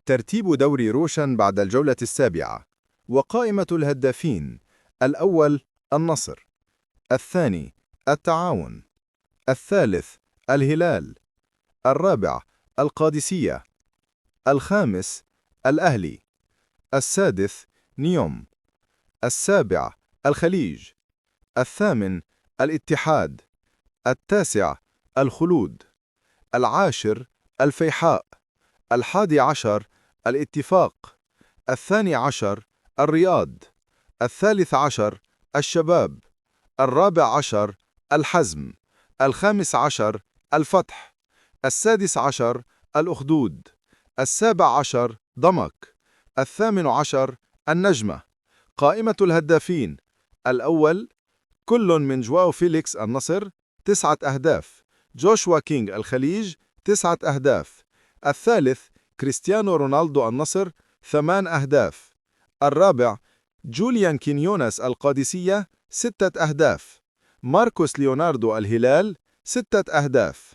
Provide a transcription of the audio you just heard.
ترتيب دوري روشن بعد الجولة السابعة. وقائمة الهدافين: الأول النصر، الثاني التعاون، الثالث الهلال، الرابع القادسية، الخامس الأهلي، السادس نيوم، السابع الخليج، الثامن الاتحاد، التاسع الخلود، العاشر الفيحاء، 11 الاتفاق، 12 الرياض، 13 الشباب، 14 الحزم، 15 الفتح، 16 الأخدود، 17 ضمك، 18 النجمة. قائمة الهدافين: الأول كل من جواو فيليكس النصر 9 أهداف، جوشوا كينغ الخليج 9 أهداف، الثالث كريستيانو رونالدو النصر 8 أهداف، الرابع جوليان كينيونس القادسية 6 أهداف، ماركوس ليوناردو الهلال 6 أهداف.